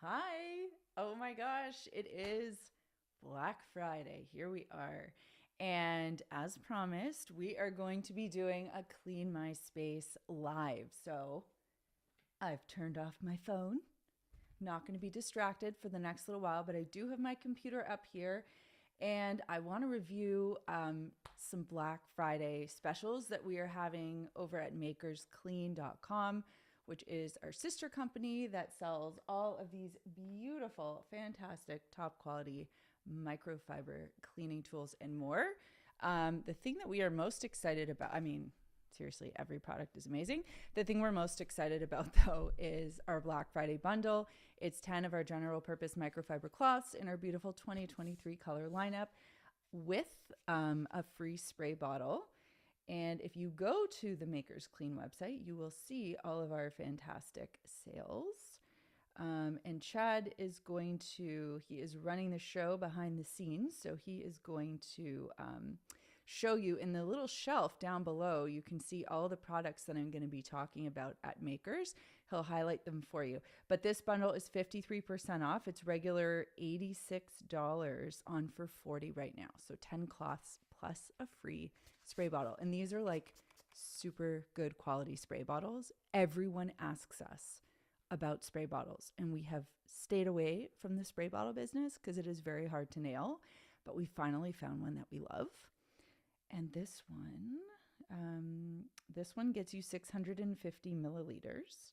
Hi. Oh my gosh, it is Black Friday. Here we are. And as promised, we are going to be doing a Clean My Space live. So I've turned off my phone. Not going to be distracted for the next little while, but I do have my computer up here and I want to review some Black Friday specials that we are having over at makersclean.com, which is our sister company that sells all of these beautiful, fantastic, top quality microfiber cleaning tools and more. The thing that we are most excited about, seriously, every product is amazing. The thing we're most excited about, though, is our Black Friday bundle. It's 10 of our general purpose microfiber cloths in our beautiful 2023 color lineup with a free spray bottle. And if you go to the Makers Clean website, you will see all of our fantastic sales. And Chad is he is running the show behind the scenes. So he is going to show you in the little shelf down below. You can see all the products that I'm going to be talking about at Makers. He'll highlight them for you. But this bundle is 53% off. It's regular $86 on for 40 right now. So 10 cloths plus a free spray bottle. And these are like super good quality spray bottles. Everyone asks us about spray bottles, and we have stayed away from the spray bottle business because it is very hard to nail, but we finally found one that we love. And this one gets you 650 milliliters.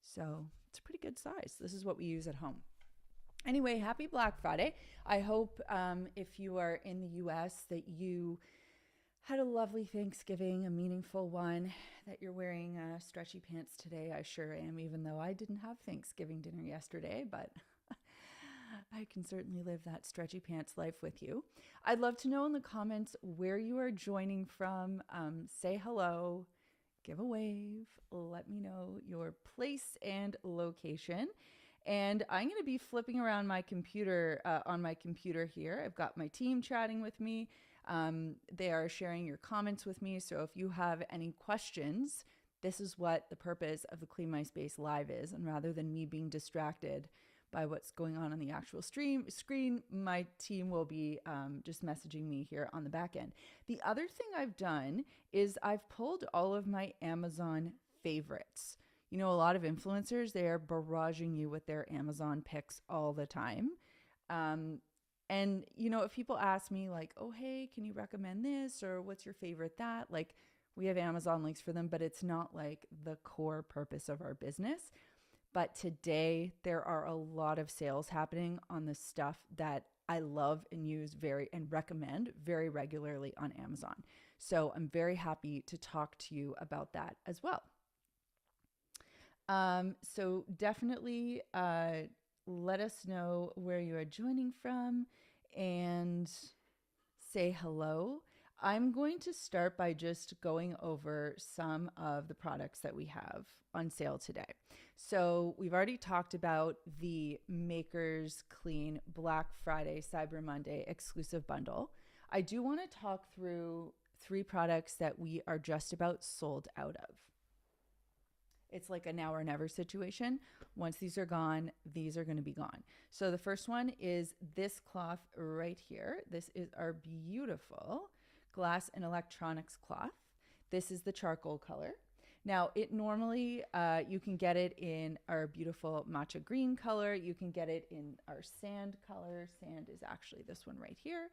So it's a pretty good size. This is what we use at home. Anyway, happy Black Friday. I hope if you are in the US that you had a lovely Thanksgiving, a meaningful one, that you're wearing stretchy pants today. I sure am, even though I didn't have Thanksgiving dinner yesterday, but I can certainly live that stretchy pants life with you. I'd love to know in the comments where you are joining from. Say hello, give a wave, let me know your place and location. And I'm going to be flipping around my computer on my computer here. I've got my team chatting with me. They are sharing your comments with me. So if you have any questions, this is what the purpose of the Clean My Space Live is. And rather than me being distracted by what's going on the actual screen, my team will be just messaging me here on the back end. The other thing I've done is I've pulled all of my Amazon favorites. You know, a lot of influencers, they are barraging you with their Amazon picks all the time. And, you know, if people ask me like, oh, hey, can you recommend this? Or what's your favorite that? Like, we have Amazon links for them, but it's not like the core purpose of our business. But today there are a lot of sales happening on the stuff that I love and use and recommend very regularly on Amazon. So I'm very happy to talk to you about that as well. So definitely let us know where you are joining from and say hello. I'm going to start by just going over some of the products that we have on sale today. So we've already talked about the Makers Clean Black Friday, Cyber Monday exclusive bundle. I do want to talk through 3 products that we are just about sold out of. It's like a now or never situation. Once these are gone, these are going to be gone. So the first one is this cloth right here. This is our beautiful glass and electronics cloth. This is the charcoal color. Now, it normally, you can get it in our beautiful matcha green color. You can get it in our sand color. Sand is actually this one right here.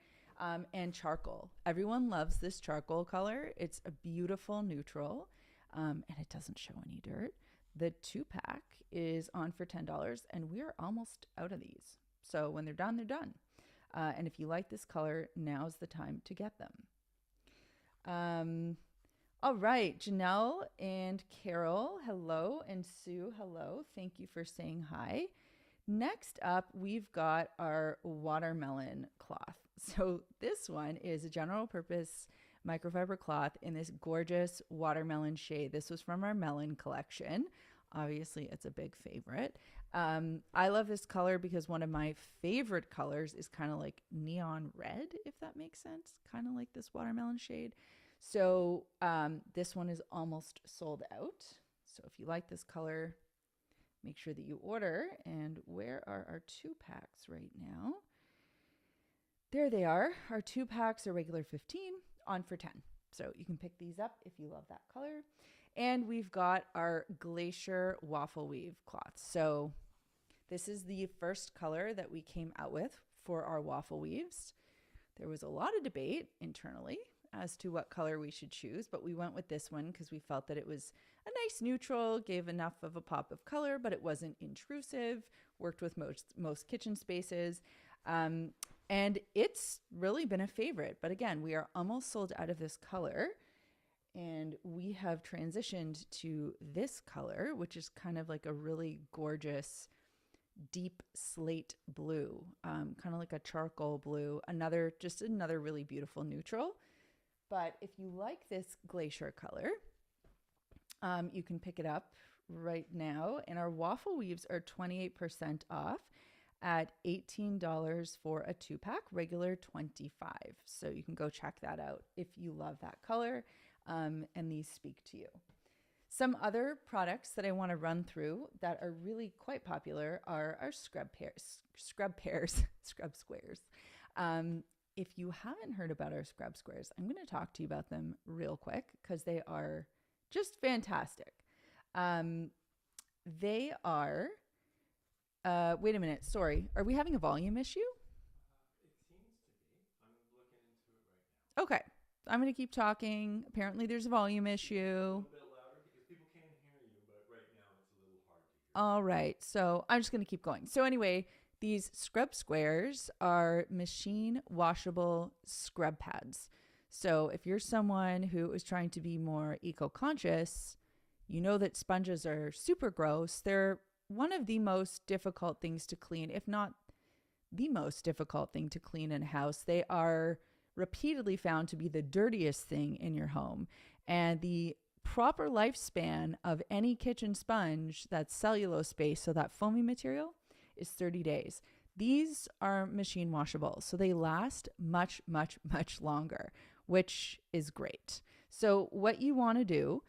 And charcoal. Everyone loves this charcoal color. It's a beautiful neutral. And it doesn't show any dirt. The 2-pack is on for $10, and we're almost out of these. So when they're done, they're done. And if you like this color, now's the time to get them. All right, Janelle and Carol, hello, and Sue, hello. Thank you for saying hi. Next up, we've got our watermelon cloth. So this one is a general purpose microfiber cloth in this gorgeous watermelon shade. This was from our melon collection. Obviously, it's a big favorite. I love this color because one of my favorite colors is kind of like neon red, if that makes sense. Kind of like this watermelon shade. So this one is almost sold out. So if you like this color, make sure that you order. And where are our 2-packs right now? There they are. Our 2-packs are regular 15 on for 10. So you can pick these up if you love that color. And we've got our Glacier waffle weave cloth. So this is the first color that we came out with for our waffle weaves. There was a lot of debate internally as to what color we should choose, but we went with this one because we felt that it was a nice neutral, gave enough of a pop of color, but it wasn't intrusive, worked with most kitchen spaces. And it's really been a favorite. But again, we are almost sold out of this color. And we have transitioned to this color, which is kind of like a really gorgeous, deep slate blue, kind of like a charcoal blue. Another really beautiful neutral. But if you like this glacier color, you can pick it up right now. And our waffle weaves are 28% off at $18 for a 2-pack, regular $25. So you can go check that out if you love that color, and these speak to you. Some other products that I want to run through that are really quite popular are our scrub squares. If you haven't heard about our scrub squares, I'm going to talk to you about them real quick because they are just fantastic. They are, wait a minute, sorry. Are we having a volume issue? It seems to be. I'm looking into it right now. Okay. I'm going to keep talking. Apparently there's a volume issue. A little bit louder because people can hear you, but right now it's a little hard to hear. All right. So I'm just going to keep going. So anyway, these scrub squares are machine washable scrub pads. So if you're someone who is trying to be more eco-conscious, you know that sponges are super gross. They're one of the most difficult things to clean, if not the most difficult thing to clean in a house. They are repeatedly found to be the dirtiest thing in your home. And the proper lifespan of any kitchen sponge that's cellulose based, so that foamy material, is 30 days. These are machine washable, so they last much, much, much longer, which is great. So what you want to do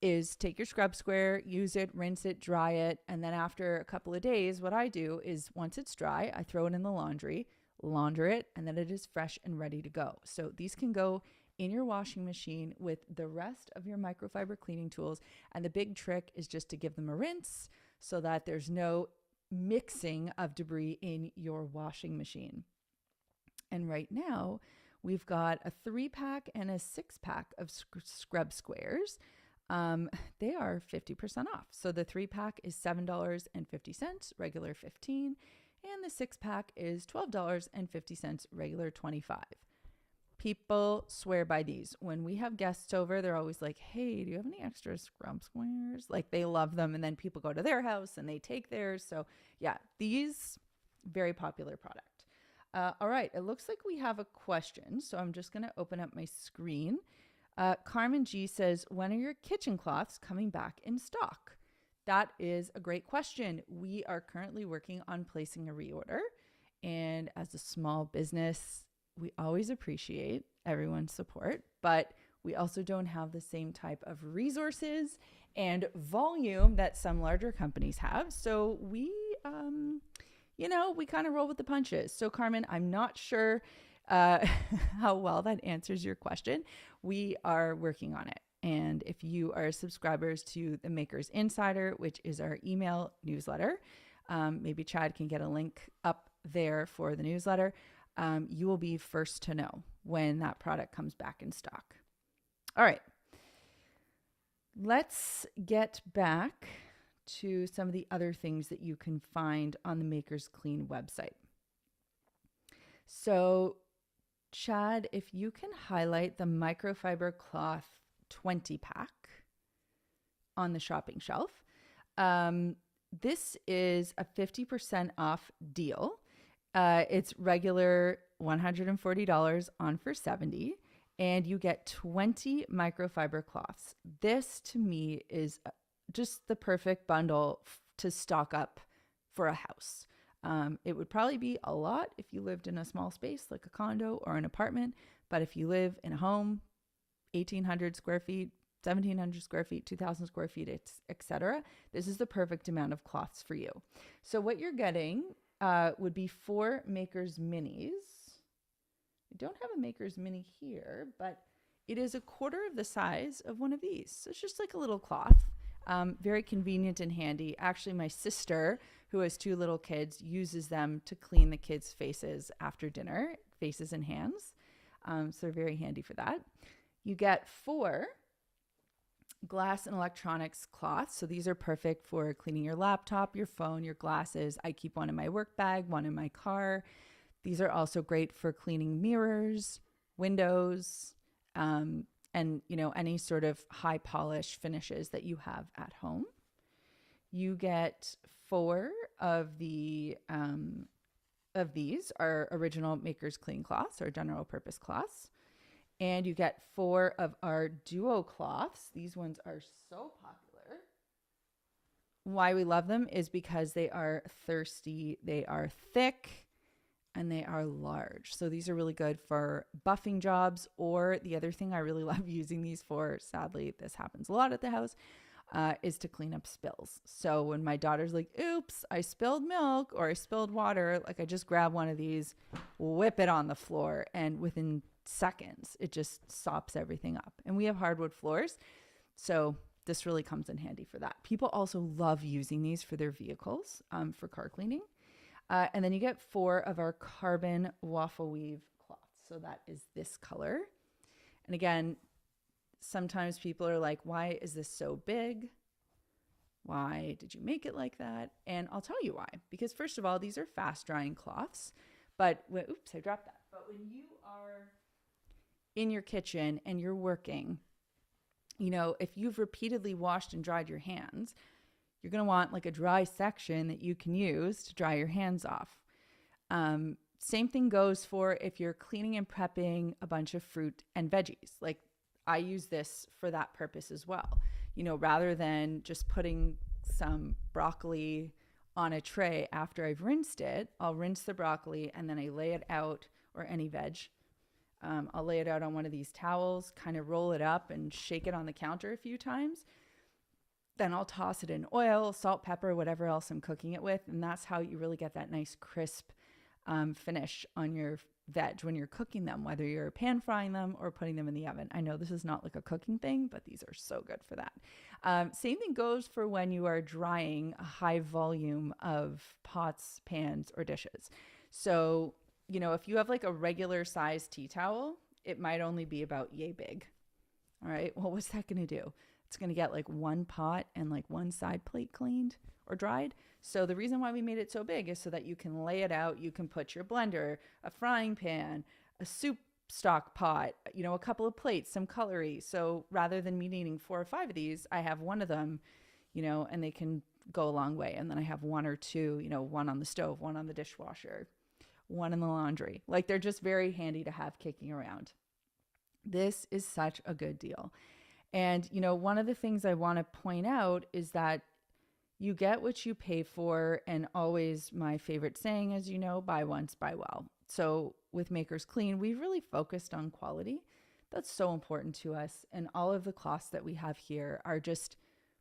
is take your scrub square, use it, rinse it, dry it, and then after a couple of days, what I do is once it's dry, I throw it in the laundry, launder it, and then it is fresh and ready to go. So these can go in your washing machine with the rest of your microfiber cleaning tools. And the big trick is just to give them a rinse so that there's no mixing of debris in your washing machine. And right now, we've got a 3-pack and a 6-pack of scrub squares. They are 50% off. So the 3-pack is $7.50, regular $15, and the 6-pack is $12.50, regular $25. People swear by these. When we have guests over, they're always like, hey, do you have any extra scrub squares? Like, they love them. And then people go to their house and they take theirs. So yeah, these, very popular product. All right. It looks like we have a question. So I'm just going to open up my screen. Carmen G says, when are your kitchen cloths coming back in stock? That is a great question. We are currently working on placing a reorder. And as a small business, we always appreciate everyone's support, but we also don't have the same type of resources and volume that some larger companies have. So we, we kind of roll with the punches. So Carmen, I'm not sure how well that answers your question. We are working on it. And if you are subscribers to the Makers Insider, which is our email newsletter, maybe Chad can get a link up there for the newsletter. You will be first to know when that product comes back in stock. All right. Let's get back to some of the other things that you can find on the Makers Clean website. So, Chad, if you can highlight the microfiber cloth 20-pack on the shopping shelf. This is a 50% off deal. It's regular $140 on for $70, and you get 20 microfiber cloths. This to me is just the perfect bundle to stock up for a house. It would probably be a lot if you lived in a small space like a condo or an apartment, but if you live in a home, 1,800 square feet, 1,700 square feet, 2,000 square feet, etc. This is the perfect amount of cloths for you. So what you're getting would be 4 Makers Minis. I don't have a Makers Mini here, but it is a quarter of the size of one of these. So it's just like a little cloth. Very convenient and handy. Actually, my sister, who has 2 little kids, uses them to clean the kids' faces after dinner, faces and hands. So they're very handy for that. You get 4 glass and electronics cloths. So these are perfect for cleaning your laptop, your phone, your glasses. I keep one in my work bag, one in my car. These are also great for cleaning mirrors, windows, and any sort of high polish finishes that you have at home. You get 4 of these are original Makers Clean cloths or general purpose cloths. And you get 4 of our duo cloths. These ones are so popular. Why we love them is because they are thirsty, they are thick, and they are large. So these are really good for buffing jobs, or the other thing I really love using these for, sadly, this happens a lot at the house, is to clean up spills. So when my daughter's like, oops, I spilled milk or I spilled water, like I just grab one of these, whip it on the floor, and within seconds, it just sops everything up. And we have hardwood floors, so this really comes in handy for that. People also love using these for their vehicles, for car cleaning. And then you get 4 of our carbon waffle weave cloths. So that is this color. And again, sometimes people are like, why is this so big? Why did you make it like that? And I'll tell you why. Because first of all, these are fast drying cloths. But oops, I dropped that. But when you are in your kitchen and you're working, if you've repeatedly washed and dried your hands, you're going to want like a dry section that you can use to dry your hands off. Same thing goes for if you're cleaning and prepping a bunch of fruit and veggies. Like I use this for that purpose as well. Rather than just putting some broccoli on a tray after I've rinsed it, I'll rinse the broccoli and then I lay it out, or any veg. I'll lay it out on one of these towels, kind of roll it up and shake it on the counter a few times. Then I'll toss it in oil, salt, pepper, whatever else I'm cooking it with. And that's how you really get that nice crisp finish on your veg when you're cooking them, whether you're pan frying them or putting them in the oven. I know this is not like a cooking thing, but these are so good for that. Same thing goes for when you are drying a high volume of pots, pans, or dishes. So, if you have like a regular size tea towel, it might only be about yay big. All right. Well, what's that going to do? It's going to get like one pot and like one side plate cleaned or dried. So the reason why we made it so big is so that you can lay it out. You can put your blender, a frying pan, a soup stock pot, a couple of plates, some cutlery. So rather than me needing 4 or 5 of these, I have one of them, and they can go a long way. And then I have 1 or 2, one on the stove, one on the dishwasher, one in the laundry. Like they're just very handy to have kicking around. This is such a good deal. And, one of the things I want to point out is that you get what you pay for. And always my favorite saying, as you know, buy once, buy well. So with Makers Clean, we really focused on quality. That's so important to us. And all of the cloths that we have here are just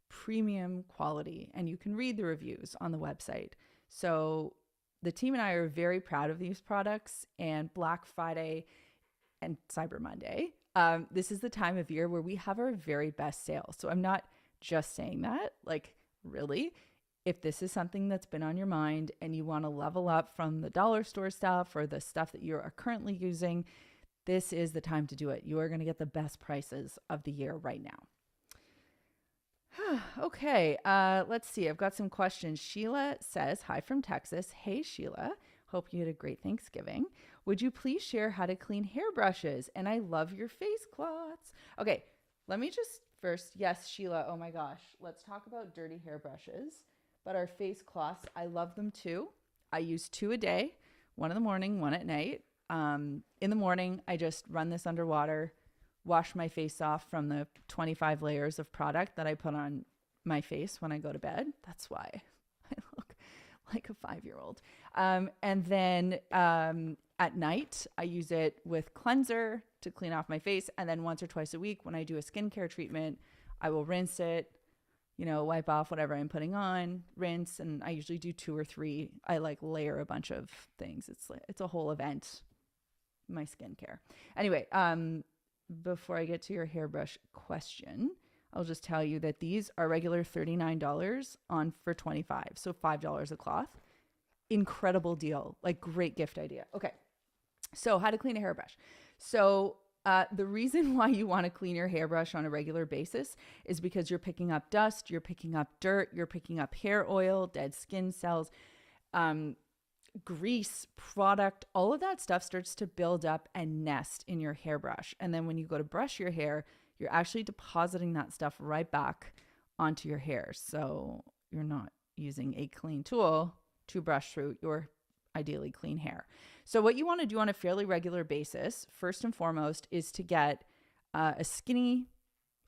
premium quality. And you can read the reviews on the website. So the team and I are very proud of these products. And Black Friday and Cyber Monday, this is the time of year where we have our very best sales. So I'm not just saying that, like really, if this is something that's been on your mind and you want to level up from the dollar store stuff or the stuff that you are currently using, this is the time to do it. You are going to get the best prices of the year right now. Okay, let's see. I've got some questions. Sheila says, hi from Texas. Hey, Sheila. Hope you had a great Thanksgiving. Would you please share how to clean hairbrushes? And I love your face cloths. Okay, let me just first, yes, Sheila, oh my gosh, let's talk about dirty hairbrushes. But our face cloths, I love them too. I use 2 a day, 1 in the morning, 1 at night. In the morning, I just run this underwater, wash my face off from the 25 layers of product that I put on my face when I go to bed. That's why I look like a 5-year-old. And then at night, I use it with cleanser to clean off my face. And then once or twice a week when I do a skincare treatment, I will rinse it, wipe off whatever I'm putting on, rinse, and I usually do 2 or 3. I like layer a bunch of things. It's a whole event, my skincare. Anyway, before I get to your hairbrush question, I'll just tell you that these are regular $39 on for $25, so $5 a cloth. Incredible deal, like great gift idea. Okay, so how to clean a hairbrush. So the reason why you want to clean your hairbrush on a regular basis is because you're picking up dust, you're picking up dirt, you're picking up hair oil, dead skin cells, grease, product, all of that stuff starts to build up and nest in your hairbrush. And then when you go to brush your hair, you're actually depositing that stuff right back onto your hair. So you're not using a clean tool to brush through your ideally clean hair. So what you want to do on a fairly regular basis, first and foremost, is to get a skinny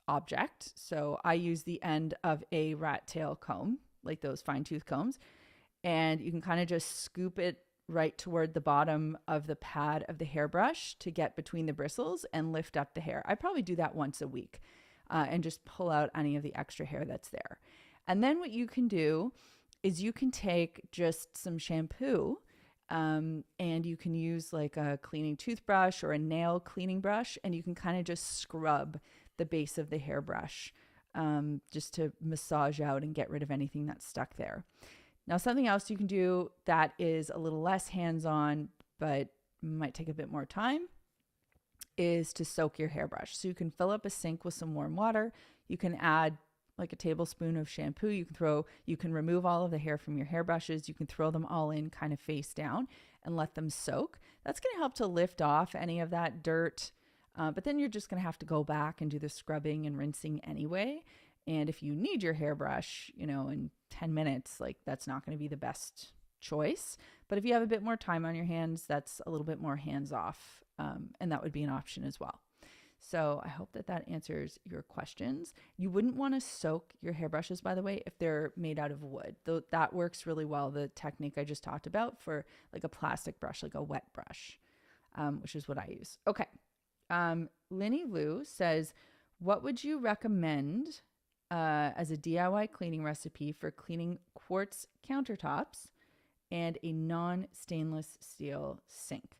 object. So I use the end of a rat tail comb, like those fine tooth combs, and you can kind of just scoop it right toward the bottom of the pad of the hairbrush to get between the bristles and lift up the hair. I probably do that once a week and just pull out any of the extra hair that's there. And then what you can do is you can take just some shampoo and you can use like a cleaning toothbrush or a nail cleaning brush, and you can kind of just scrub the base of the hairbrush just to massage out and get rid of anything that's stuck there. Now, something else you can do that is a little less hands-on, but might take a bit more time, is to soak your hairbrush. So you can fill up a sink with some warm water. You can add like a tablespoon of shampoo. You can remove all of the hair from your hairbrushes. You can throw them all in kind of face down and let them soak. That's going to help to lift off any of that dirt. But then you're just going to have to go back and do the scrubbing and rinsing anyway. And if you need your hairbrush, in 10 minutes, like that's not going to be the best choice. But if you have a bit more time on your hands, that's a little bit more hands off. And that would be an option as well. So I hope that answers your questions. You wouldn't want to soak your hairbrushes, by the way, if they're made out of wood. Though that works really well, the technique I just talked about, for like a plastic brush, like a wet brush, which is what I use. Okay. Linny Lou says, what would you recommend as a DIY cleaning recipe for cleaning quartz countertops and a non-stainless steel sink?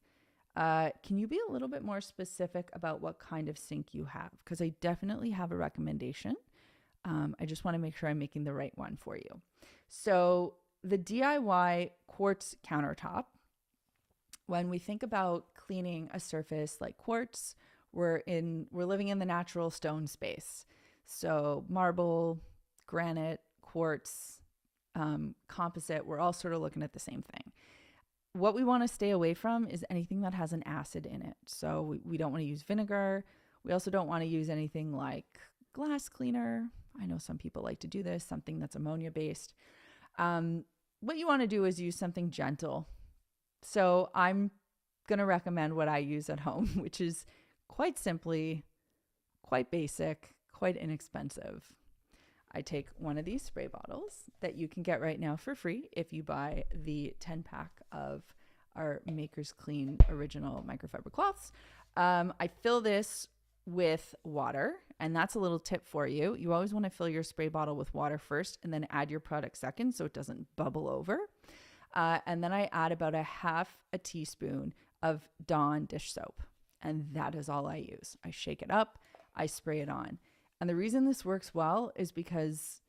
Can you be a little bit more specific about what kind of sink you have? Because I definitely have a recommendation. I just want to make sure I'm making the right one for you. So the DIY quartz countertop, when we think about cleaning a surface like quartz, we're living in the natural stone space. So marble, granite, quartz, composite, we're all sort of looking at the same thing. What we want to stay away from is anything that has an acid in it. So we don't want to use vinegar. We also don't want to use anything like glass cleaner. I know some people like to do this, something that's ammonia based. What you want to do is use something gentle. So I'm going to recommend what I use at home, which is quite simply, quite basic, quite inexpensive. I take one of these spray bottles that you can get right now for free if you buy the 10-pack of our Maker's Clean original microfiber cloths. I fill this with water, and that's a little tip for you. You always want to fill your spray bottle with water first and then add your product second so it doesn't bubble over. And then I add about a half a teaspoon of Dawn dish soap, and that is all I use. I shake it up, I spray it on. And the reason this works well is because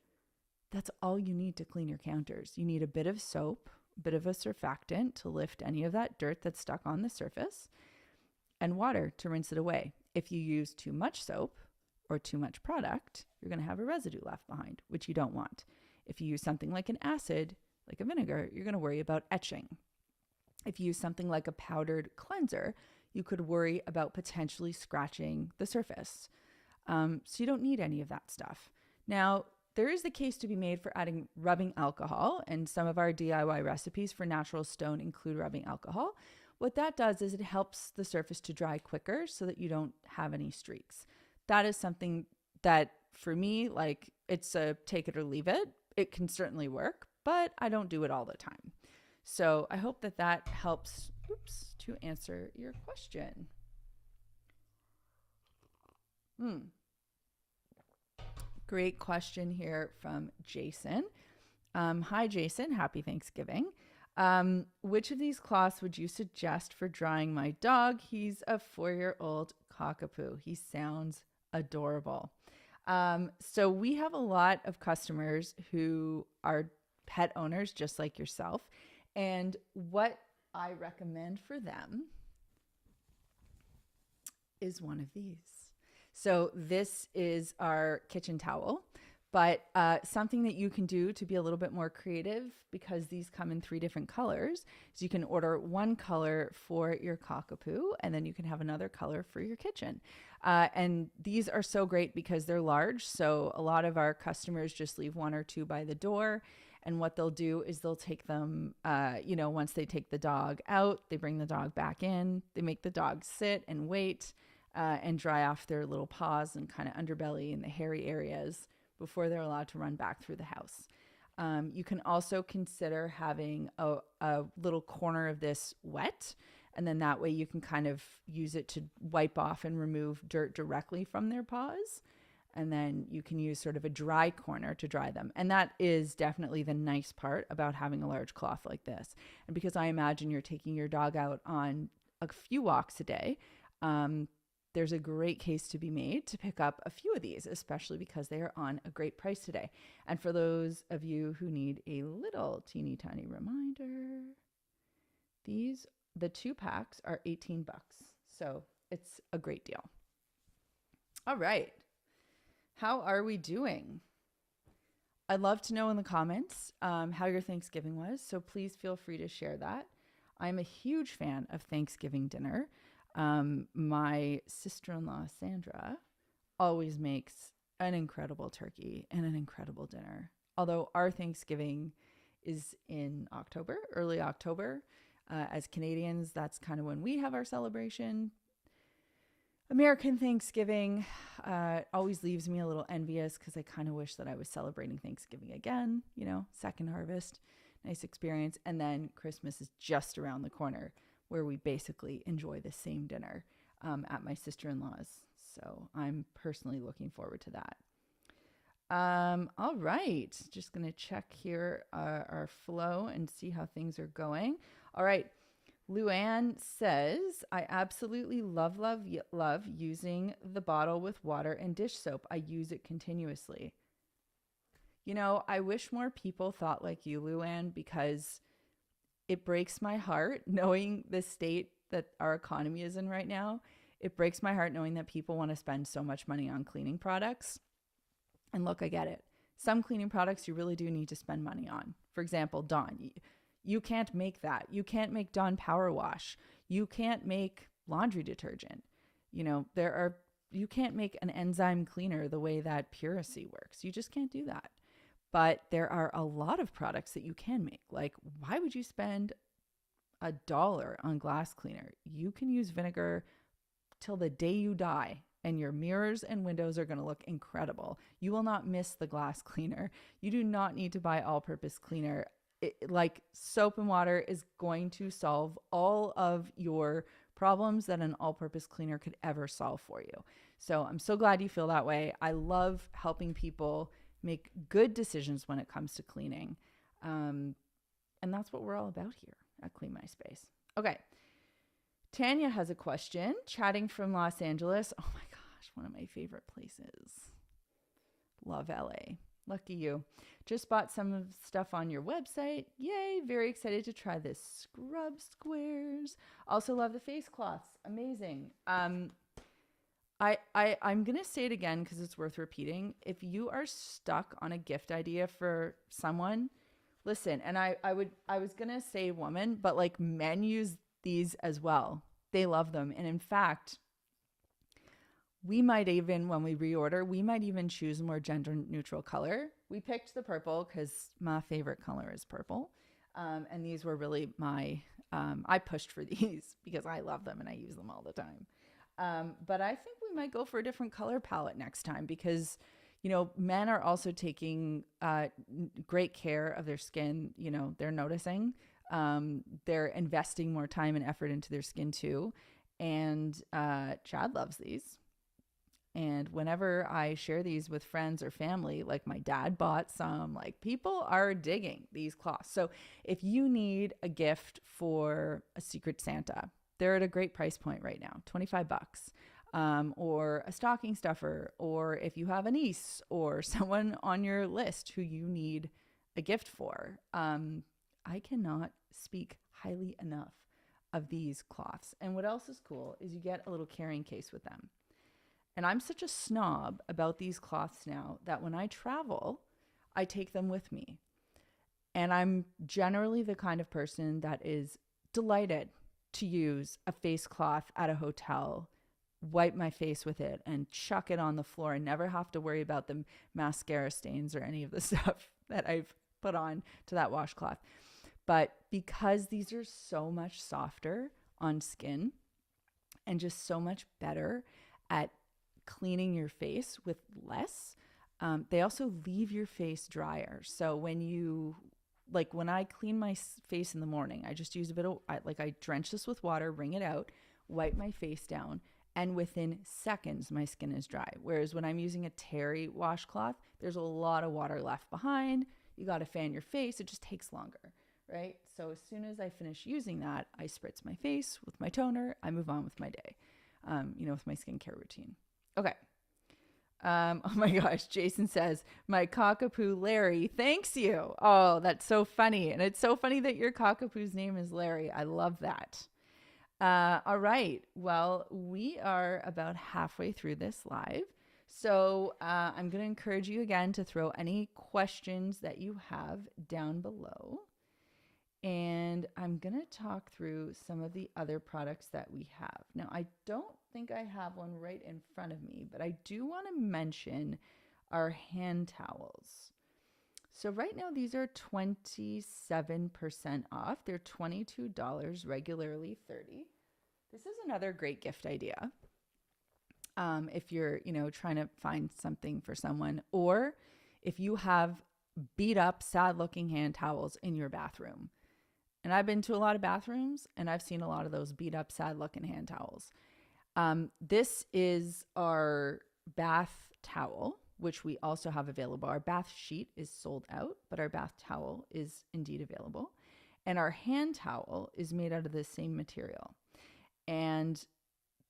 that's all you need to clean your counters. You need a bit of soap, a bit of a surfactant to lift any of that dirt that's stuck on the surface, and water to rinse it away. If you use too much soap or too much product, you're going to have a residue left behind, which you don't want. If you use something like an acid, like a vinegar, you're going to worry about etching. If you use something like a powdered cleanser, you could worry about potentially scratching the surface. So you don't need any of that stuff. Now, there is the case to be made for adding rubbing alcohol, and some of our DIY recipes for natural stone include rubbing alcohol. What that does is it helps the surface to dry quicker so that you don't have any streaks. That is something that, for me, like, it's a take it or leave it. It can certainly work, but I don't do it all the time. So I hope that helps, to answer your question. Great question here from Jason. Hi, Jason. Happy Thanksgiving. Which of these cloths would you suggest for drying my dog? He's a 4-year-old cockapoo. He sounds adorable. So we have a lot of customers who are pet owners, just like yourself. And what I recommend for them is one of these. So this is our kitchen towel, but something that you can do to be a little bit more creative, because these come in 3 different colors, is you can order one color for your cockapoo, and then you can have another color for your kitchen. And these are so great because they're large. So a lot of our customers just leave 1 or 2 by the door. And what they'll do is they'll take them, once they take the dog out, they bring the dog back in, they make the dog sit and wait and dry off their little paws and kind of underbelly and the hairy areas before they're allowed to run back through the house. You can also consider having a little corner of this wet, and then that way you can kind of use it to wipe off and remove dirt directly from their paws. And then you can use sort of a dry corner to dry them. And that is definitely the nice part about having a large cloth like this. And because I imagine you're taking your dog out on a few walks a day, there's a great case to be made to pick up a few of these, especially because they are on a great price today. And for those of you who need a little teeny tiny reminder, the 2 packs are $18. So it's a great deal. All right. How are we doing? I'd love to know in the comments how your Thanksgiving was. So please feel free to share that. I'm a huge fan of Thanksgiving dinner. My sister-in-law, Sandra, always makes an incredible turkey and an incredible dinner. Although our Thanksgiving is in October, early October. As Canadians, that's kind of when we have our celebration. American Thanksgiving always leaves me a little envious because I kind of wish that I was celebrating Thanksgiving again, second harvest, nice experience. And then Christmas is just around the corner, where we basically enjoy the same dinner at my sister-in-law's. So I'm personally looking forward to that. All right, just going to check here our flow and see how things are going. All right. Luann says, I absolutely love using the bottle with water and dish soap. I use it continuously. I wish more people thought like you, Luann, because it breaks my heart knowing the state that our economy is in right now. It breaks my heart knowing that people want to spend so much money on cleaning products. And look, I get it. Some cleaning products you really do need to spend money on. For example, Dawn. You can't make that. You can't make Dawn Power Wash. You can't make laundry detergent. You can't make an enzyme cleaner the way that Puracy works. You just can't do that. But there are a lot of products that you can make. Like, why would you spend $1 on glass cleaner? You can use vinegar till the day you die, and your mirrors and windows are going to look incredible. You will not miss the glass cleaner. You do not need to buy all-purpose cleaner. Like soap and water is going to solve all of your problems that an all-purpose cleaner could ever solve for you. So I'm so glad you feel that way. I love helping people make good decisions when it comes to cleaning. And that's what we're all about here at Clean My Space. Okay. Tanya has a question, chatting from Los Angeles. Oh my gosh, one of my favorite places. Love LA. Lucky you. Just bought some stuff on your website. Yay. Very excited to try this scrub squares. Also love the face cloths. Amazing. I'm going to say it again because it's worth repeating. If you are stuck on a gift idea for someone, listen, and I was going to say woman, but like men use these as well. They love them. And in fact, we might even, when we reorder, we might even choose a more gender neutral color. We picked the purple because my favorite color is purple. And these were really I pushed for these because I love them and I use them all the time. But I think we might go for a different color palette next time because, men are also taking great care of their skin. They're noticing. They're investing more time and effort into their skin too. And Chad loves these. And whenever I share these with friends or family, like my dad bought some, like people are digging these cloths. So if you need a gift for a Secret Santa, they're at a great price point right now, 25 bucks. Or a stocking stuffer, or if you have a niece or someone on your list who you need a gift for. I cannot speak highly enough of these cloths. And what else is cool is you get a little carrying case with them. And I'm such a snob about these cloths now that when I travel, I take them with me. And I'm generally the kind of person that is delighted to use a face cloth at a hotel, wipe my face with it, and chuck it on the floor and never have to worry about the mascara stains or any of the stuff that I've put on to that washcloth. But because these are so much softer on skin and just so much better at cleaning your face with less, they also leave your face drier. So when I clean my face in the morning, I just use a bit of, I drench this with water, wring it out, wipe my face down, and within seconds, my skin is dry. Whereas when I'm using a terry washcloth, there's a lot of water left behind. You got to fan your face. It just takes longer, right? So as soon as I finish using that, I spritz my face with my toner. I move on with my day, with my skincare routine. Okay. Oh my gosh. Jason says, my cockapoo Larry thanks you. Oh, that's so funny. And it's so funny that your cockapoo's name is Larry. I love that. All right. Well, we are about halfway through this live. So I'm going to encourage you again to throw any questions that you have down below. And I'm going to talk through some of the other products that we have. Now, I don't think I have one right in front of me, but I do want to mention our hand towels. So right now, these are 27% off. They're $22, regularly $30. This is another great gift idea. If you're, trying to find something for someone, or if you have beat up, sad looking hand towels in your bathroom. And I've been to a lot of bathrooms and I've seen a lot of those beat up, sad looking hand towels. This is our bath towel, which we also have available. Our bath sheet is sold out, but our bath towel is indeed available. And our hand towel is made out of the same material. And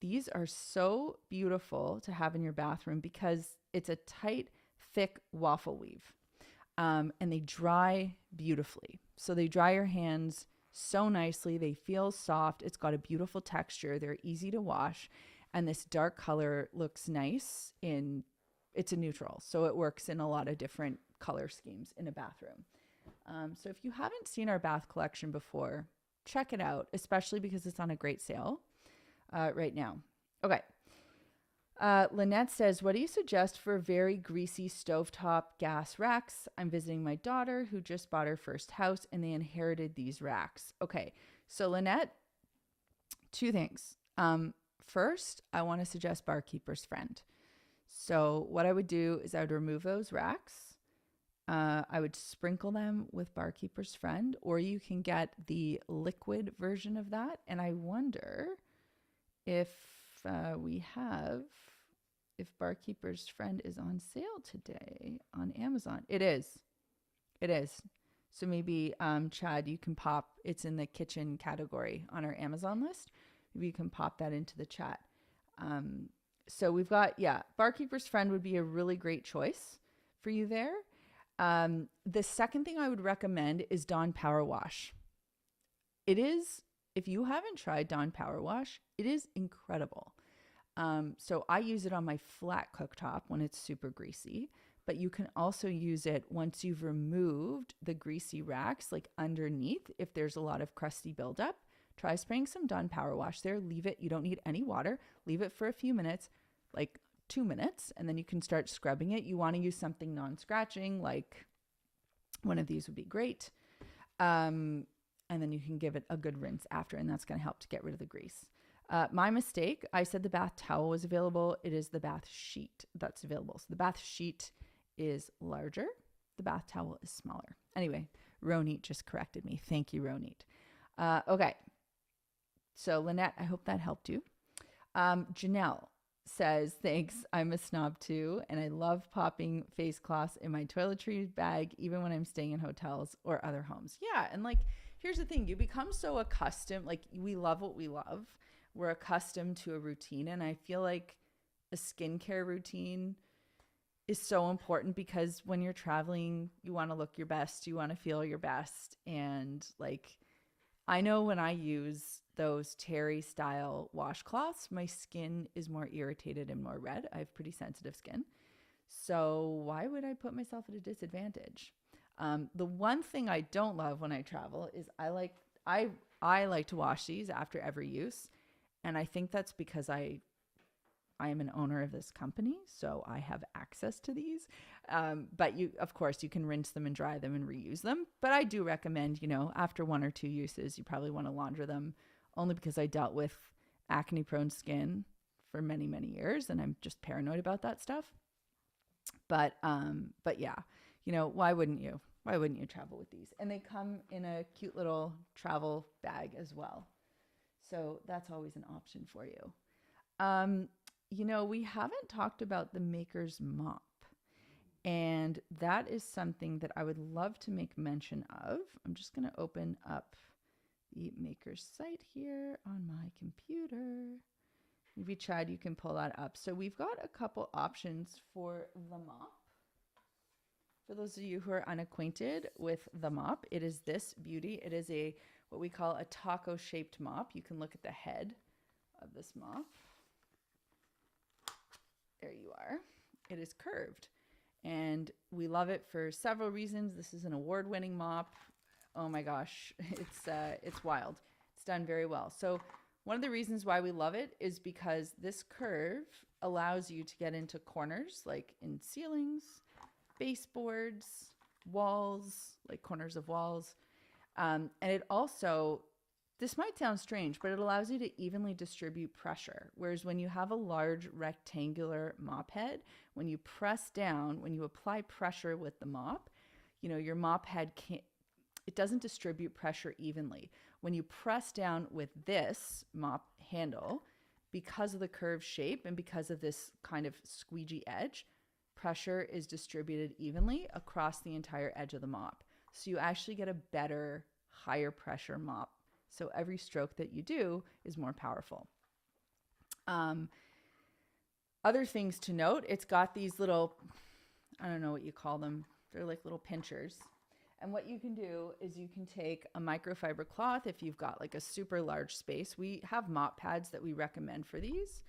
these are so beautiful to have in your bathroom because it's a tight, thick waffle weave. And they dry beautifully. So they dry your hands so nicely. They feel soft. It's got a beautiful texture. They're easy to wash. And this dark color looks nice it's a neutral. So it works in a lot of different color schemes in a bathroom. So if you haven't seen our bath collection before, check it out, especially because it's on a great sale right now. Okay. Lynette says, what do you suggest for very greasy stovetop gas racks? I'm visiting my daughter who just bought her first house and they inherited these racks. Okay. So Lynette, two things. First, I want to suggest Barkeeper's Friend. So what I would do is I would remove those racks. I would sprinkle them with Barkeeper's Friend, or you can get the liquid version of that. And I wonder if Barkeeper's Friend is on sale today on Amazon. It is. So maybe, Chad, you can pop, it's in the kitchen category on our Amazon list. Maybe you can pop that into the chat. So we've got, Barkeeper's Friend would be a really great choice for you there. The second thing I would recommend is Dawn Power Wash. It is, if you haven't tried Dawn Power Wash, it is incredible. So I use it on my flat cooktop when it's super greasy, but you can also use it once you've removed the greasy racks, like underneath, if there's a lot of crusty buildup. Try spraying some Dawn Power Wash there. Leave it. You don't need any water. Leave it for a few minutes, like 2 minutes, and then you can start scrubbing it. You want to use something non-scratching, like one of these would be great. And then you can give it a good rinse after, and that's going to help to get rid of the grease. My mistake, I said the bath towel was available. It is the bath sheet that's available. So the bath sheet is larger. The bath towel is smaller. Anyway, Ronit just corrected me. Thank you, Ronit. Okay. So Lynette, I hope that helped you. Janelle says, thanks, I'm a snob too, and I love popping face cloths in my toiletries bag, even when I'm staying in hotels or other homes. Yeah, and like, here's the thing, you become so accustomed, like, we love what we love. We're accustomed to a routine, and I feel like a skincare routine is so important because when you're traveling, you want to look your best, you want to feel your best, and like, I know when I use those terry style washcloths, my skin is more irritated and more red. I have pretty sensitive skin. So why would I put myself at a disadvantage? The one thing I don't love when I travel is I like to wash these after every use, and I think that's because I am an owner of this company, so I have access to these. But you, of course, you can rinse them and dry them and reuse them. But I do recommend, after 1 or 2 uses, you probably want to launder them, only because I dealt with acne-prone skin for many, many years, and I'm just paranoid about that stuff. But yeah, why wouldn't you? Why wouldn't you travel with these? And they come in a cute little travel bag as well, so that's always an option for you. Um, we haven't talked about the Maker's Mop, and that is something that I would love to make mention of. I'm just going to open up the Maker's site here on my computer. Maybe, Chad, you can pull that up. So we've got a couple options for the mop. For those of you who are unacquainted with the mop, it is this beauty. It is what we call a taco-shaped mop. You can look at the head of this mop. There you are. It is curved, and we love it for several reasons. This is an award-winning mop. Oh my gosh, it's wild. It's done very well. So one of the reasons why we love it is because this curve allows you to get into corners, like in ceilings, baseboards, walls, like corners of walls. And it also, this might sound strange, but it allows you to evenly distribute pressure. Whereas when you have a large rectangular mop head, when you press down, when you apply pressure with the mop, your mop head it doesn't distribute pressure evenly. When you press down with this mop handle, because of the curved shape and because of this kind of squeegee edge, pressure is distributed evenly across the entire edge of the mop. So you actually get a better, higher pressure mop. So every stroke that you do is more powerful. Other things to note, it's got these little, I don't know what you call them. They're like little pinchers. And what you can do is you can take a microfiber cloth if you've got like a super large space. We have mop pads that we recommend for these,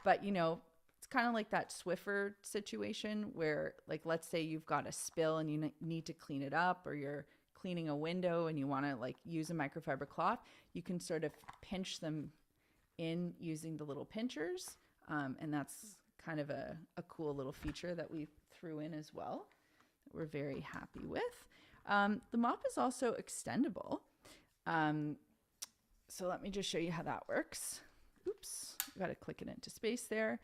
but it's kind of like that Swiffer situation where, like, let's say you've got a spill and you need to clean it up, or you're cleaning a window and you want to like use a microfiber cloth. You can sort of pinch them in using the little pinchers. And that's kind of a cool little feature that we threw in as well that we're very happy with. The mop is also extendable. So let me just show you how that works. Oops, I got to click it into space there.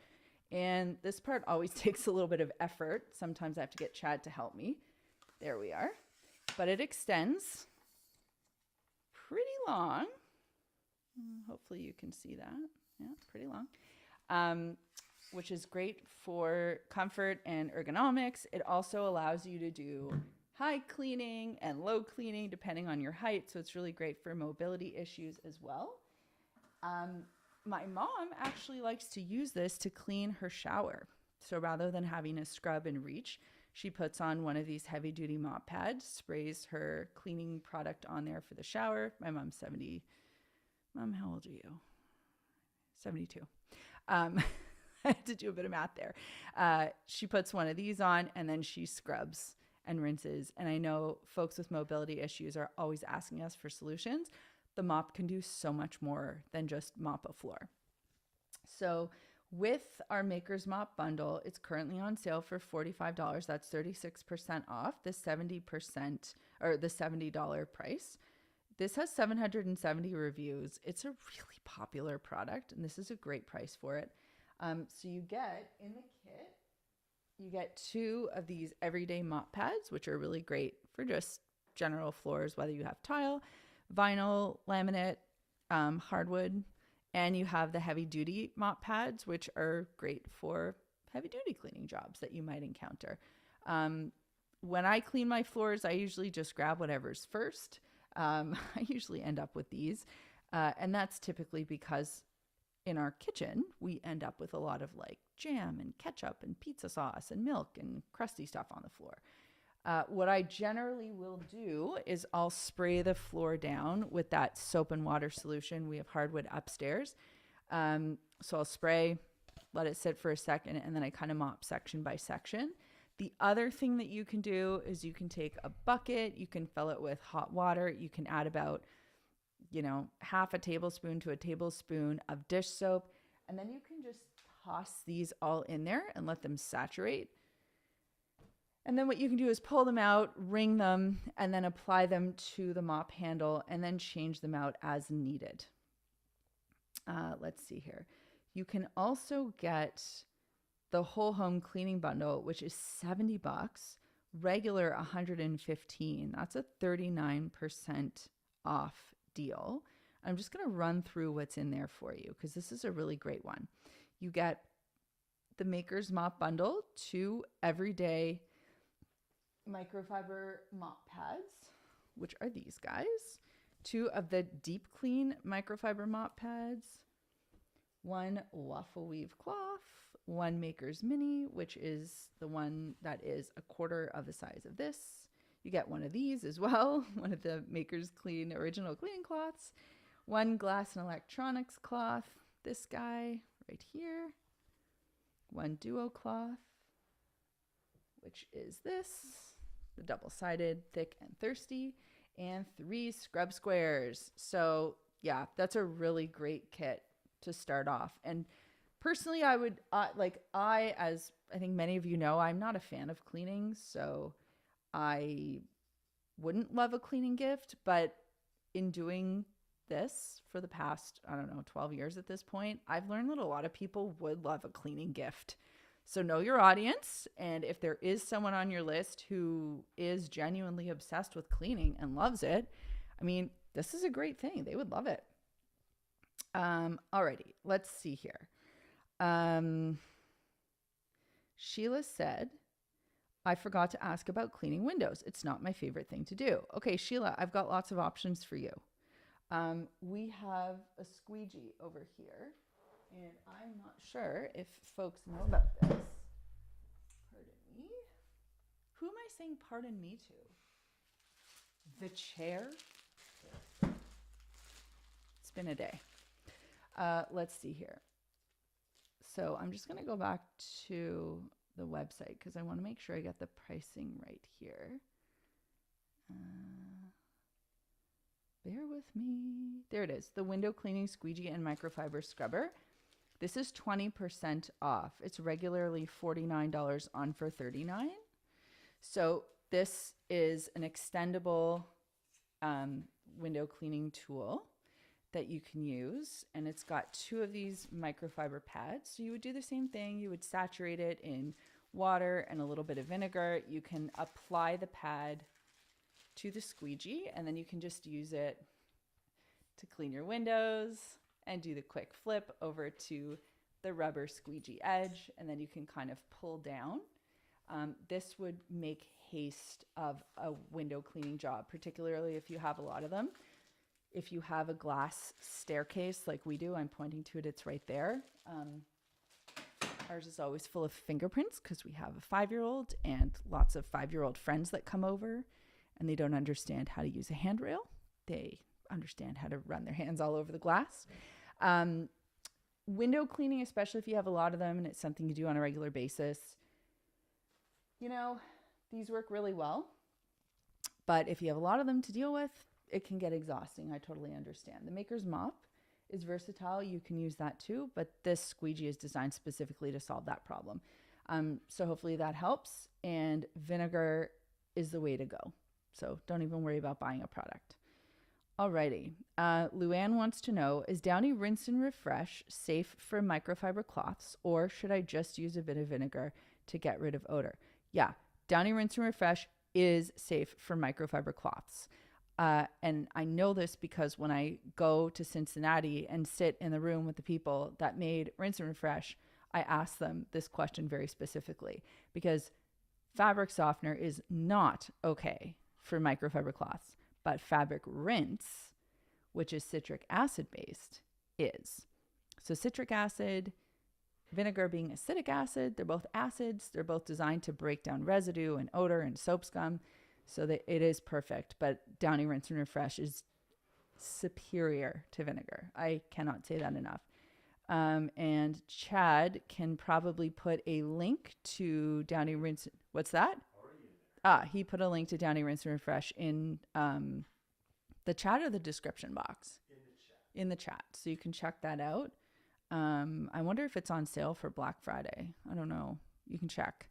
And this part always takes a little bit of effort. Sometimes I have to get Chad to help me. There we are. But it extends pretty long. Hopefully you can see that. Yeah, pretty long. Which is great for comfort and ergonomics. It also allows you to do high cleaning and low cleaning depending on your height. So it's really great for mobility issues as well. My mom actually likes to use this to clean her shower. So rather than having a scrub and reach, she puts on one of these heavy duty mop pads, sprays her cleaning product on there for the shower. My mom's 70. Mom, how old are you? 72. I had to do a bit of math there. She puts one of these on and then she scrubs and rinses. And I know folks with mobility issues are always asking us for solutions. The mop can do so much more than just mop a floor. So with our Maker's Mop bundle, it's currently on sale for $45. That's 36% off the 70% or the $70 price. This has 770 reviews. It's a really popular product, and this is a great price for it. So you get in the kit, you get 2 of these everyday mop pads, which are really great for just general floors, whether you have tile, vinyl, laminate, hardwood. And you have the heavy duty mop pads, which are great for heavy duty cleaning jobs that you might encounter. When I clean my floors, I usually just grab whatever's first. I usually end up with these. And that's typically because in our kitchen, we end up with a lot of like jam and ketchup and pizza sauce and milk and crusty stuff on the floor. What I generally will do is I'll spray the floor down with that soap and water solution. We have hardwood upstairs. So I'll spray, let it sit for a second, and then I kind of mop section by section. The other thing that you can do is you can take a bucket, you can fill it with hot water, you can add about, half a tablespoon to a tablespoon of dish soap, and then you can just toss these all in there and let them saturate. And then what you can do is pull them out, wring them, and then apply them to the mop handle and then change them out as needed. Let's see here. You can also get the whole home cleaning bundle, which is $70, regular $115. That's a 39% off deal. I'm just going to run through what's in there for you because this is a really great one. You get the Maker's Mop Bundle, 2 everyday microfiber mop pads, which are these guys, 2 of the Deep Clean microfiber mop pads, 1 waffle weave cloth, 1 Maker's Mini, which is the one that is a quarter of the size of this. You get one of these as well, one of the Maker's Clean original cleaning cloths, 1 glass and electronics cloth, this guy right here, 1 duo cloth, which is this, the double-sided, thick and thirsty, and 3 scrub squares. So yeah, that's a really great kit to start off. And personally, I would as I think many of you know, I'm not a fan of cleaning, so I wouldn't love a cleaning gift, but in doing this for the past, 12 years at this point, I've learned that a lot of people would love a cleaning gift. So know your audience, and if there is someone on your list who is genuinely obsessed with cleaning and loves it, this is a great thing. They would love it. Alrighty, let's see here. Sheila said, I forgot to ask about cleaning windows. It's not my favorite thing to do. Okay, Sheila, I've got lots of options for you. We have a squeegee over here. And I'm not sure if folks know about this. Pardon me. Who am I saying pardon me to? The chair? It's been a day. Let's see here. So I'm just going to go back to the website because I want to make sure I get the pricing right here. Bear with me. There it is. The window cleaning squeegee and microfiber scrubber. This is 20% off. It's regularly $49 on for $39. So this is an extendable window cleaning tool that you can use. And it's got 2 of these microfiber pads. So you would do the same thing. You would saturate it in water and a little bit of vinegar. You can apply the pad to the squeegee, and then you can just use it to clean your windows and do the quick flip over to the rubber squeegee edge, and then you can kind of pull down. This would make haste of a window cleaning job, particularly if you have a lot of them. If you have a glass staircase like we do, I'm pointing to it, it's right there. Ours is always full of fingerprints because we have a 5-year-old and lots of 5-year-old friends that come over, and they don't understand how to use a handrail. They understand how to run their hands all over the glass. Window cleaning, especially if you have a lot of them and it's something you do on a regular basis, these work really well. But if you have a lot of them to deal with, it can get exhausting. I totally understand. The Maker's Mop is versatile. You can use that too, but this squeegee is designed specifically to solve that problem. So hopefully that helps. And vinegar is the way to go. So don't even worry about buying a product. Alrighty. Luann wants to know, is Downy Rinse and Refresh safe for microfiber cloths, or should I just use a bit of vinegar to get rid of odor? Yeah, Downy Rinse and Refresh is safe for microfiber cloths. And I know this because when I go to Cincinnati and sit in the room with the people that made Rinse and Refresh, I ask them this question very specifically because fabric softener is not okay for microfiber cloths, but fabric rinse, which is citric acid based, is. So citric acid, vinegar being acidic acid, they're both acids. They're both designed to break down residue and odor and soap scum, so that it is perfect. But Downy Rinse and Refresh is superior to vinegar. I cannot say that enough. And Chad can probably put a link to Downy Rinse. What's that? He put a link to Downy Rinse and Refresh in the chat or the description box? In the chat. So you can check that out. I wonder if it's on sale for Black Friday. I don't know. You can check.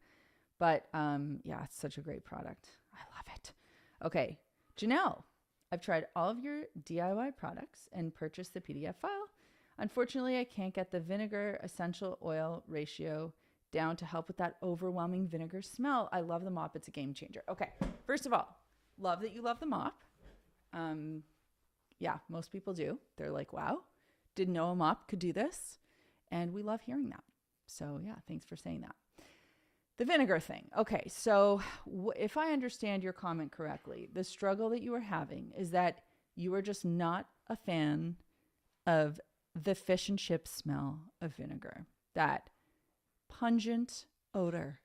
But yeah, it's such a great product. I love it. Okay, Janelle, I've tried all of your DIY products and purchased the PDF file. Unfortunately, I can't get the vinegar essential oil ratio down to help with that overwhelming vinegar smell. I love the mop. It's a game changer. Okay, first of all, love that you love the mop. Yeah, most people do. They're like, wow, didn't know a mop could do this. And we love hearing that. So yeah, thanks for saying that. The vinegar thing. Okay, so if I understand your comment correctly, the struggle that you are having is that you are just not a fan of the fish and chip smell of vinegar, that pungent odor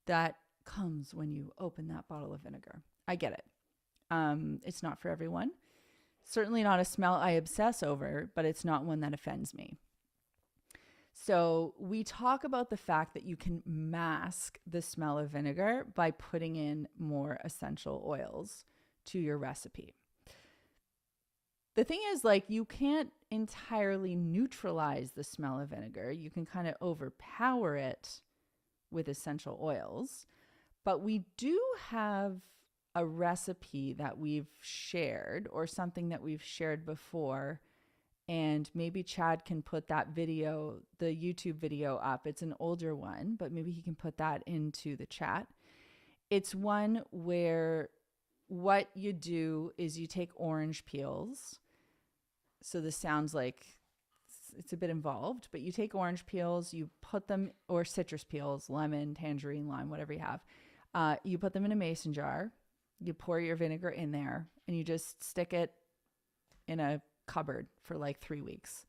that comes when you open that bottle of vinegar. I get it. It's not for everyone. Certainly not a smell I obsess over, but it's not one that offends me. So we talk about the fact that you can mask the smell of vinegar by putting in more essential oils to your recipe. The thing is, like, you can't entirely neutralize the smell of vinegar. You can kind of overpower it with essential oils. But we do have a recipe that we've shared or something that we've shared before. And maybe Chad can put that video, the YouTube video up. It's an older one, but maybe he can put that into the chat. It's one where what you do is you take orange peels. So this sounds like it's a bit involved, but you take orange peels, you put them, or citrus peels, lemon, tangerine, lime, whatever you have. You put them in a mason jar. You pour your vinegar in there and you just stick it in a cupboard for like 3 weeks.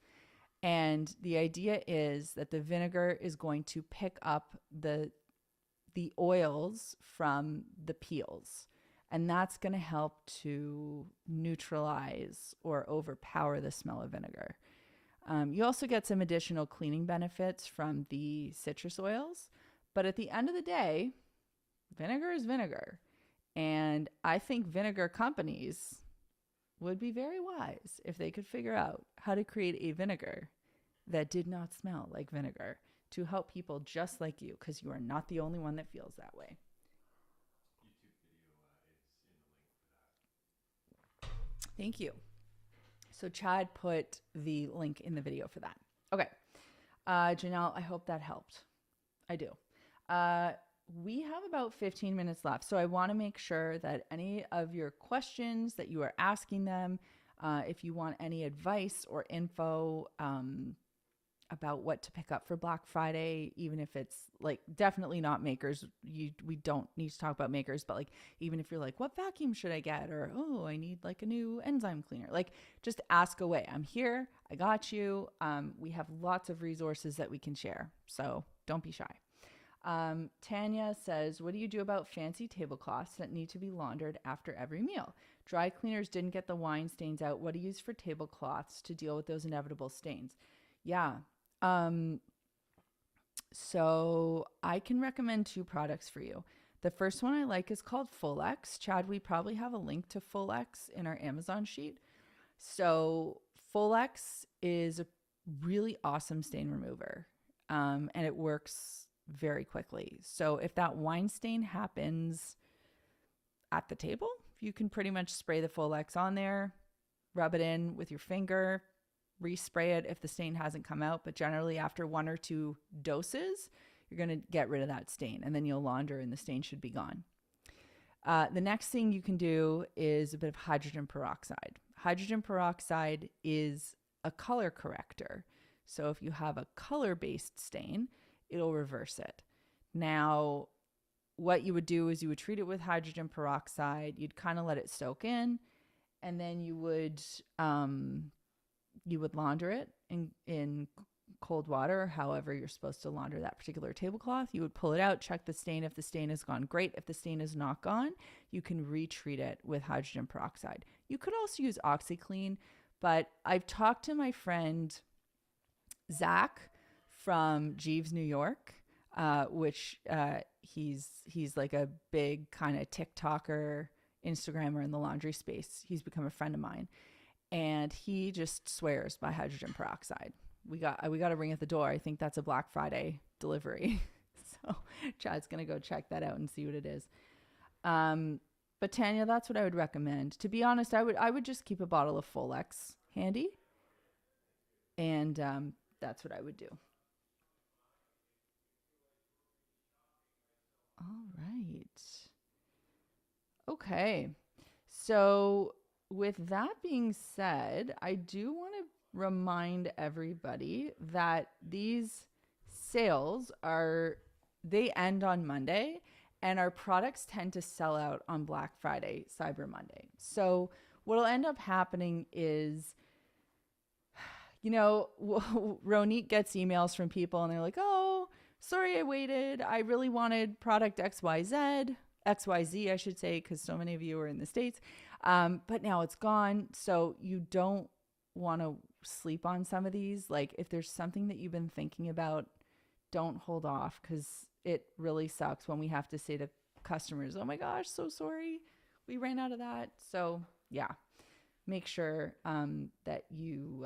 And the idea is that the vinegar is going to pick up the oils from the peels. And that's going to help to neutralize or overpower the smell of vinegar. You also get some additional cleaning benefits from the citrus oils. But at the end of the day, vinegar is vinegar. And I think vinegar companies would be very wise if they could figure out how to create a vinegar that did not smell like vinegar to help people just like you, because you are not the only one that feels that way. Thank you. So Chad put the link in the video for that. Okay. Janelle, I hope that helped. I do. We have about 15 minutes left. So I want to make sure that any of your questions that you are asking them, if you want any advice or info about what to pick up for Black Friday, even if it's like definitely not makers, we don't need to talk about makers, but like even if you're like, what vacuum should I get? Or, oh, I need like a new enzyme cleaner. Like just ask away. I'm here. I got you. We have lots of resources that we can share. So don't be shy. Tanya says, what do you do about fancy tablecloths that need to be laundered after every meal? Dry cleaners didn't get the wine stains out. What do you use for tablecloths to deal with those inevitable stains? Yeah. So I can recommend 2 products for you. The first one I like is called Full-X. Chad, we probably have a link to Full-X in our Amazon sheet. So Full-X is a really awesome stain remover. And it works very quickly. So if that wine stain happens at the table, you can pretty much spray the Full-X on there, rub it in with your finger, respray it if the stain hasn't come out. But generally after 1 or 2 doses, you're going to get rid of that stain and then you'll launder and the stain should be gone. The next thing you can do is a bit of hydrogen peroxide. Hydrogen peroxide is a color corrector. So if you have a color-based stain, it'll reverse it. Now, what you would do is you would treat it with hydrogen peroxide. You'd kind of let it soak in, and then you would launder it in cold water, however you're supposed to launder that particular tablecloth. You would pull it out, check the stain. If the stain has gone, great. If the stain is not gone, you can retreat it with hydrogen peroxide. You could also use OxyClean, but I've talked to my friend Zach from Jeeves, New York, which he's like a big kind of TikToker, Instagrammer in the laundry space. He's become a friend of mine, and he just swears by hydrogen peroxide. We got to ring at the door. I think that's a Black Friday delivery. So Chad's gonna go check that out and see what it is. But Tanya, that's what I would recommend. To be honest, I would just keep a bottle of Folex handy, and that's what I would do. All right. Okay. So with that being said, I do want to remind everybody that these sales they end on Monday, and our products tend to sell out on Black Friday, Cyber Monday. So what'll end up happening is, Ronique gets emails from people and they're like, oh, sorry I waited. I really wanted product XYZ, I should say, because so many of you are in the States. But now it's gone. So you don't want to sleep on some of these. Like, if there's something that you've been thinking about, don't hold off, because it really sucks when we have to say to customers, oh my gosh, so sorry, we ran out of that. So yeah, make sure that you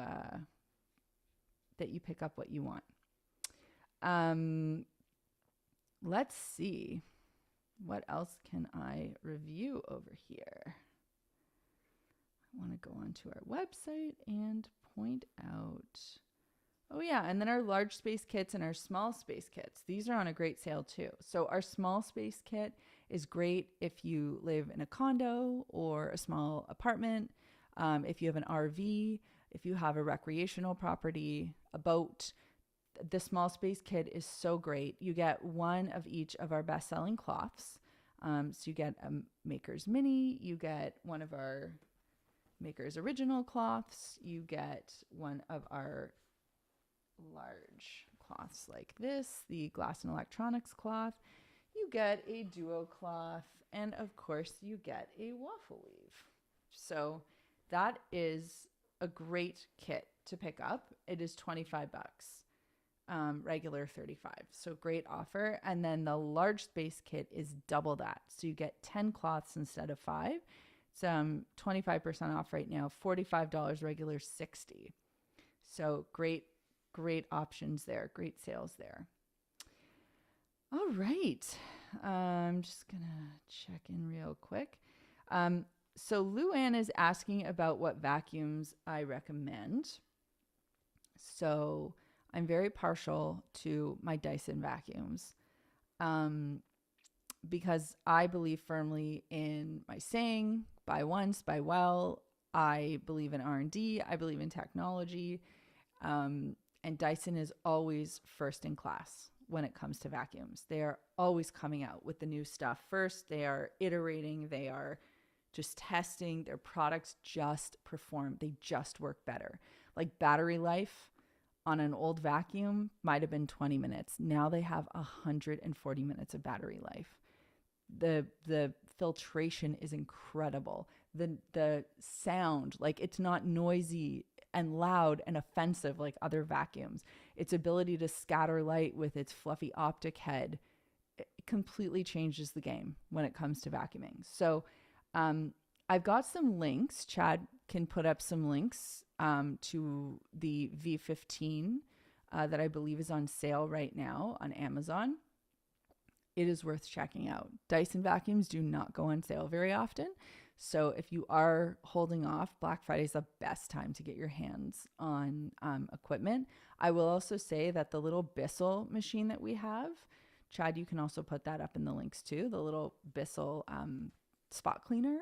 pick up what you want. Let's see. What else can I review over here? I want to go onto our website and point out. Oh yeah, and then our large space kits and our small space kits. These are on a great sale too. So our small space kit is great if you live in a condo or a small apartment, if you have an RV, if you have a recreational property, a boat. The small space kit is so great. You get one of each of our best-selling cloths. So you get a Maker's Mini, you get one of our Maker's Original cloths, you get one of our large cloths like this, the Glass and Electronics cloth, you get a duo cloth, and of course you get a waffle weave. So that is a great kit to pick up. It is $25. Regular 35. So great offer. And then the large space kit is double that. So you get 10 cloths instead of 5. It's 25% off right now, $45, regular 60. So great options there. Great sales there. All right. I'm just going to check in real quick. So Luann is asking about what vacuums I recommend. So I'm very partial to my Dyson vacuums because I believe firmly in my saying, buy once, buy well. I believe in R&D. I believe in technology. And Dyson is always first in class when it comes to vacuums. They are always coming out with the new stuff first. They are iterating. They are just testing. Their products just perform. They just work better. Like battery life on an old vacuum might have been 20 minutes. Now they have 140 minutes of battery life. The filtration is incredible. The sound, like, it's not noisy and loud and offensive like other vacuums. Its ability to scatter light with its fluffy optic head, it completely changes the game when it comes to vacuuming. So I've got some links. Chad can put up some links to the V15 that I believe is on sale right now on Amazon. It is worth checking out. Dyson vacuums do not go on sale very often. So if you are holding off, Black Friday is the best time to get your hands on equipment. I will also say that the little Bissell machine that we have, Chad, you can also put that up in the links too. The little Bissell spot cleaner.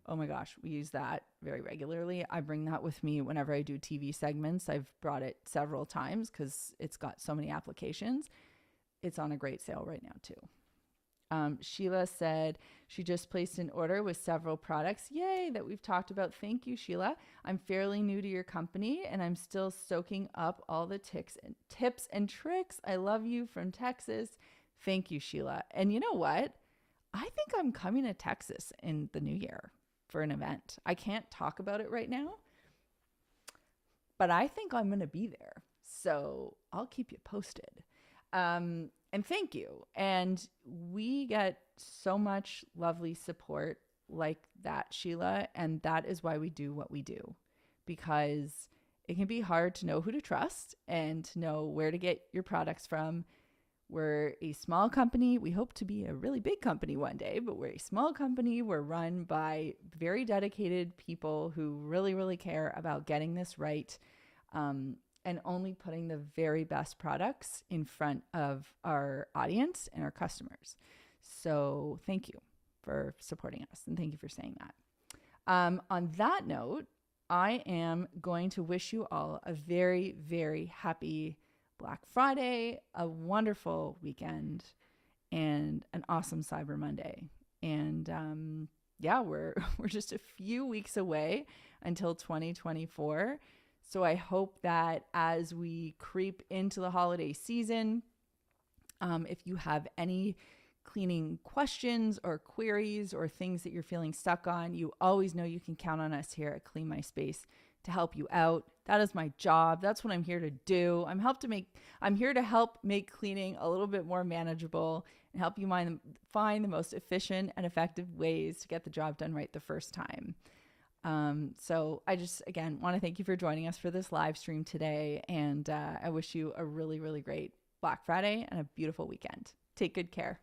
Oh my gosh, we use that very regularly. I bring that with me whenever I do TV segments. I've brought it several times because it's got so many applications. It's on a great sale right now too. Sheila said she just placed an order with several products. Yay, that we've talked about. Thank you, Sheila. I'm fairly new to your company and I'm still soaking up all the tips and tricks. I love you from Texas. Thank you, Sheila. And you know what? I think I'm coming to Texas in the new year for an event. I can't talk about it right now, but I think I'm going to be there. So I'll keep you posted. And thank you. And we get so much lovely support like that, Sheila. And that is why we do what we do, because it can be hard to know who to trust and to know where to get your products from. We're a small company. We hope to be a really big company one day, but we're a small company. We're run by very dedicated people who really, really care about getting this right. And only putting the very best products in front of our audience and our customers. So thank you for supporting us, and thank you for saying that. On that note, I am going to wish you all a very, very happy Black Friday, a wonderful weekend, and an awesome Cyber Monday. And we're just a few weeks away until 2024. So I hope that as we creep into the holiday season, if you have any cleaning questions or queries or things that you're feeling stuck on, you always know you can count on us here at Clean My Space to help you out. That is my job. That's what I'm here to do. I'm here to help make cleaning a little bit more manageable and help you find the most efficient and effective ways to get the job done right the first time. So I just, again, want to thank you for joining us for this live stream today. And I wish you a really, really great Black Friday and a beautiful weekend. Take good care.